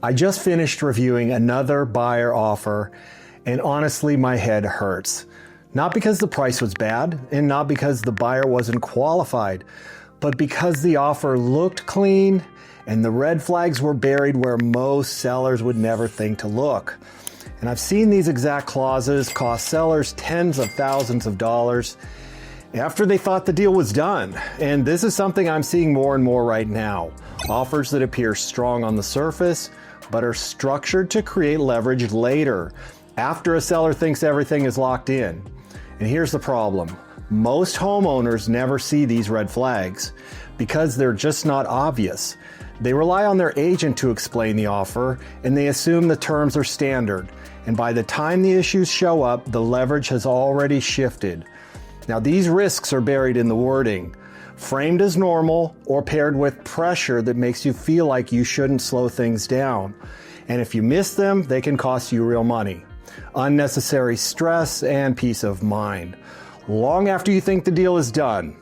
I just finished reviewing another buyer offer, and honestly, my head hurts. Not because the price was bad, and not because the buyer wasn't qualified, but because the offer looked clean and the red flags were buried where most sellers would never think to look. And I've seen these exact clauses cost sellers tens of thousands of dollars after they thought the deal was done. And this is something I'm seeing more and more right now. Offers that appear strong on the surface, but are structured to create leverage later, after a seller thinks everything is locked in. And here's the problem. Most homeowners never see these red flags because they're just not obvious. They rely on their agent to explain the offer, and they assume the terms are standard. And by the time the issues show up, the leverage has already shifted. Now, these risks are buried in the wording, framed as normal or paired with pressure that makes you feel like you shouldn't slow things down. And if you miss them, they can cost you real money, unnecessary stress, and peace of mind, long after you think the deal is done.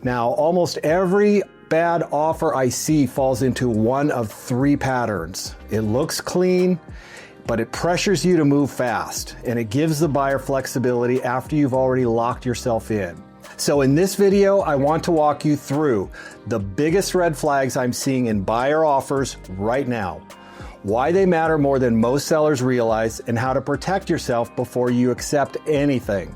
Now, almost every bad offer I see falls into one of three patterns. It looks clean, but it pressures you to move fast, and it gives the buyer flexibility after you've already locked yourself in. So in this video, I want to walk you through the biggest red flags I'm seeing in buyer offers right now, why they matter more than most sellers realize, and how to protect yourself before you accept anything.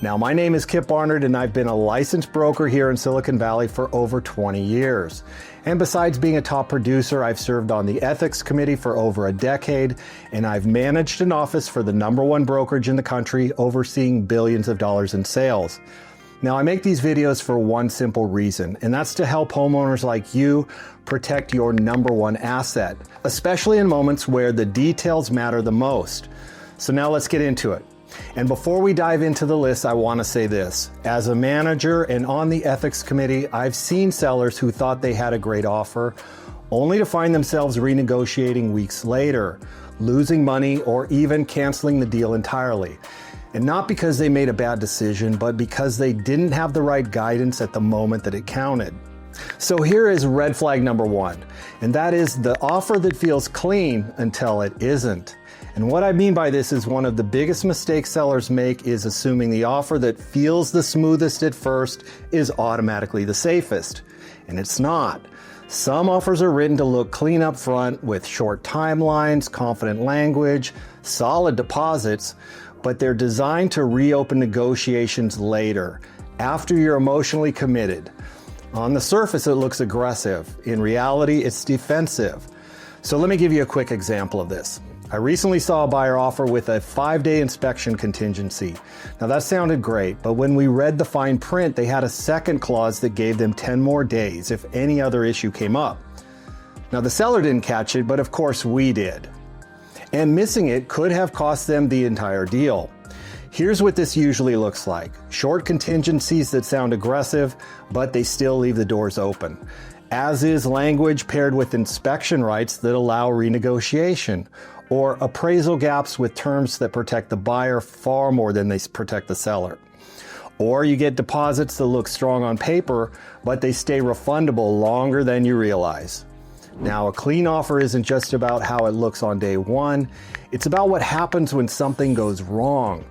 Now, my name is Kip Barnard, and I've been a licensed broker here in Silicon Valley for over 20 years. And besides being a top producer, I've served on the ethics committee for over a decade, and I've managed an office for the #1 brokerage in the country, overseeing billions of dollars in sales. Now, I make these videos for one simple reason, and that's to help homeowners like you protect your #1 asset, especially in moments where the details matter the most. So now let's get into it. And before we dive into the list, I want to say this. As a manager and on the ethics committee, I've seen sellers who thought they had a great offer, only to find themselves renegotiating weeks later, losing money, or even canceling the deal entirely. And not because they made a bad decision, but because they didn't have the right guidance at the moment that it counted. So here is red flag #1, and that is the offer that feels clean until it isn't. And what I mean by this is one of the biggest mistakes sellers make is assuming the offer that feels the smoothest at first is automatically the safest. And it's not. Some offers are written to look clean up front with short timelines, confident language, solid deposits, but they're designed to reopen negotiations later, after you're emotionally committed. On the surface, it looks aggressive. In reality, it's defensive. So let me give you a quick example of this. I recently saw a buyer offer with a 5-day inspection contingency. Now that sounded great, but when we read the fine print, they had a second clause that gave them 10 more days if any other issue came up. Now the seller didn't catch it, but of course we did. And missing it could have cost them the entire deal. Here's what this usually looks like. Short contingencies that sound aggressive, but they still leave the doors open. As is language paired with inspection rights that allow renegotiation, or appraisal gaps with terms that protect the buyer far more than they protect the seller. Or you get deposits that look strong on paper, but they stay refundable longer than you realize. Now, a clean offer isn't just about how it looks on day one, it's about what happens when something goes wrong,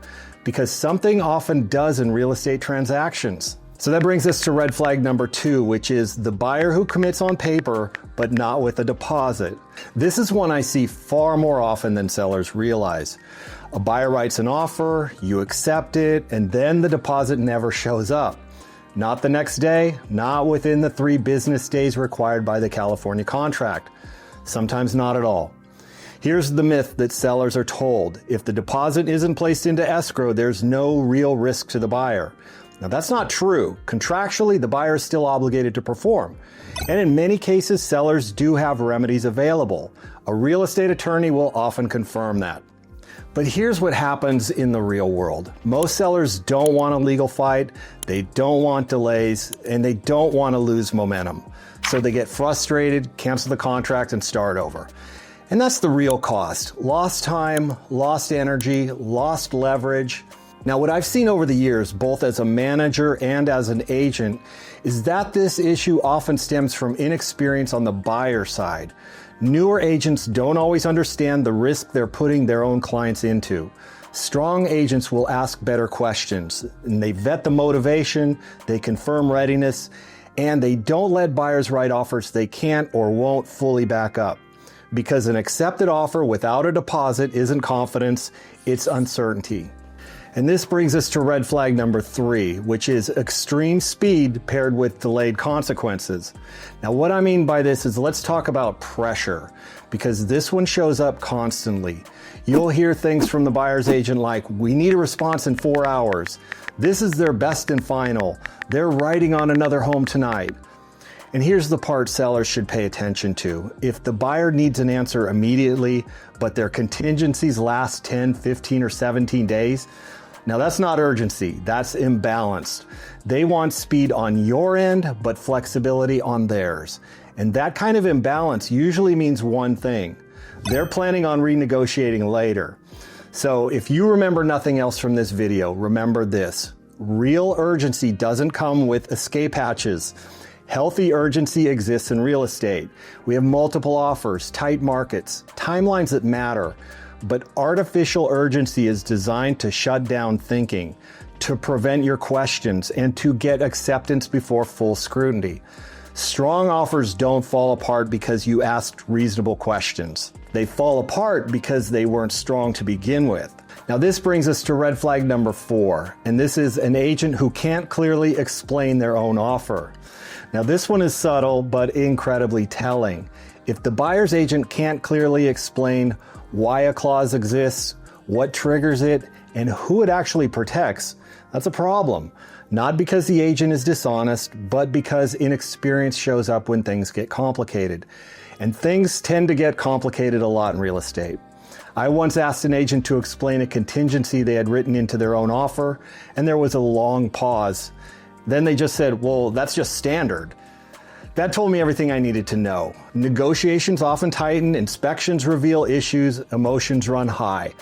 because something often does in real estate transactions. So that brings us to red flag #2, which is the buyer who commits on paper, but not with a deposit. This is one I see far more often than sellers realize. A buyer writes an offer, you accept it, and then the deposit never shows up. Not the next day, not within the 3 business days required by the California contract. Sometimes not at all. Here's the myth that sellers are told. If the deposit isn't placed into escrow, there's no real risk to the buyer. Now that's not true. Contractually, the buyer is still obligated to perform. And in many cases, sellers do have remedies available. A real estate attorney will often confirm that. But here's what happens in the real world. Most sellers don't want a legal fight, they don't want delays, and they don't want to lose momentum. So they get frustrated, cancel the contract, and start over. And that's the real cost. Lost time, lost energy, lost leverage. Now, what I've seen over the years, both as a manager and as an agent, is that this issue often stems from inexperience on the buyer side, Newer agents don't always understand the risk they're putting their own clients into. Strong agents will ask better questions, and they vet the motivation, they confirm readiness, and they don't let buyers write offers they can't or won't fully back up. Because an accepted offer without a deposit isn't confidence, it's uncertainty. And this brings us to red flag number 3, which is extreme speed paired with delayed consequences. Now, what I mean by this is let's talk about pressure, because this one shows up constantly. You'll hear things from the buyer's agent like, we need a response in 4 hours. This is their best and final. They're writing on another home tonight. And here's the part sellers should pay attention to. If the buyer needs an answer immediately, but their contingencies last 10, 15, or 17 days, now that's not urgency, that's imbalanced. They want speed on your end, but flexibility on theirs. And that kind of imbalance usually means one thing. They're planning on renegotiating later. So if you remember nothing else from this video, remember this. Real urgency doesn't come with escape hatches. Healthy urgency exists in real estate. We have multiple offers, tight markets, timelines that matter. But artificial urgency is designed to shut down thinking, to prevent your questions, and to get acceptance before full scrutiny. Strong offers don't fall apart because you asked reasonable questions. They fall apart because they weren't strong to begin with. Now this brings us to red flag number 4, and this is an agent who can't clearly explain their own offer. Now this one is subtle but incredibly telling. If the buyer's agent can't clearly explain why a clause exists, what triggers it, and who it actually protects, that's a problem. Not because the agent is dishonest, but because inexperience shows up when things get complicated. And things tend to get complicated a lot in real estate. I once asked an agent to explain a contingency they had written into their own offer, and there was a long pause. Then they just said, well, that's just standard. That told me everything I needed to know. Negotiations often tighten, inspections reveal issues, emotions run high.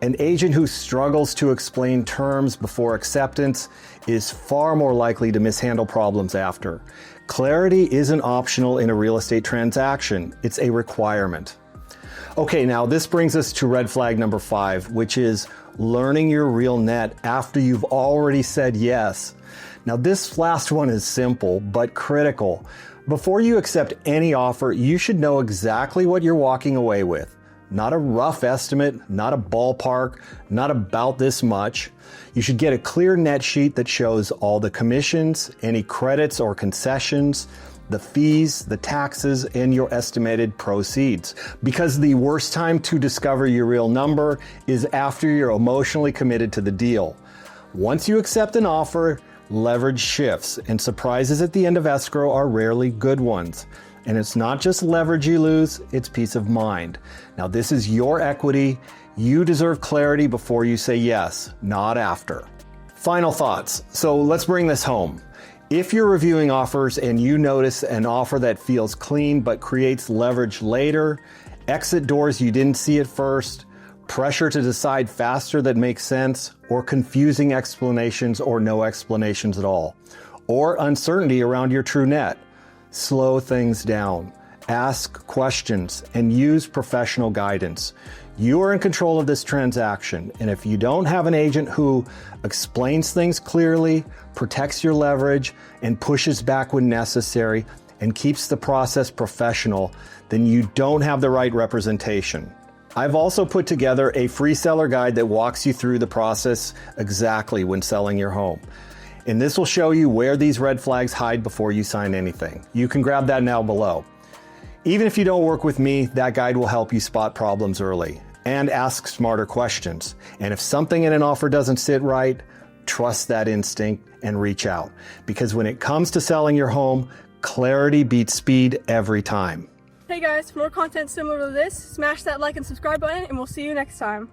An agent who struggles to explain terms before acceptance is far more likely to mishandle problems after. Clarity isn't optional in a real estate transaction, it's a requirement. Okay, now this brings us to red flag number 5, which is learning your real net after you've already said yes. Now this last one is simple, but critical. Before you accept any offer, you should know exactly what you're walking away with. Not a rough estimate, not a ballpark, not about this much. You should get a clear net sheet that shows all the commissions, any credits or concessions, the fees, the taxes, and your estimated proceeds. Because the worst time to discover your real number is after you're emotionally committed to the deal. Once you accept an offer, leverage shifts, and surprises at the end of escrow are rarely good ones. And it's not just leverage you lose, it's peace of mind. Now this is your equity. You deserve clarity before you say yes, not after. Final thoughts. So let's bring this home. If you're reviewing offers and you notice an offer that feels clean but creates leverage later, exit doors you didn't see at first, pressure to decide faster that makes sense, or confusing explanations or no explanations at all, or uncertainty around your true net, slow things down. Ask questions and use professional guidance. You are in control of this transaction, and if you don't have an agent who explains things clearly, protects your leverage, and pushes back when necessary, and keeps the process professional, then you don't have the right representation. I've also put together a free seller guide that walks you through the process exactly when selling your home. And this will show you where these red flags hide before you sign anything. You can grab that now below. Even if you don't work with me, that guide will help you spot problems early and ask smarter questions. And if something in an offer doesn't sit right, trust that instinct and reach out. Because when it comes to selling your home, clarity beats speed every time. Hey guys, for more content similar to this, smash that like and subscribe button and we'll see you next time.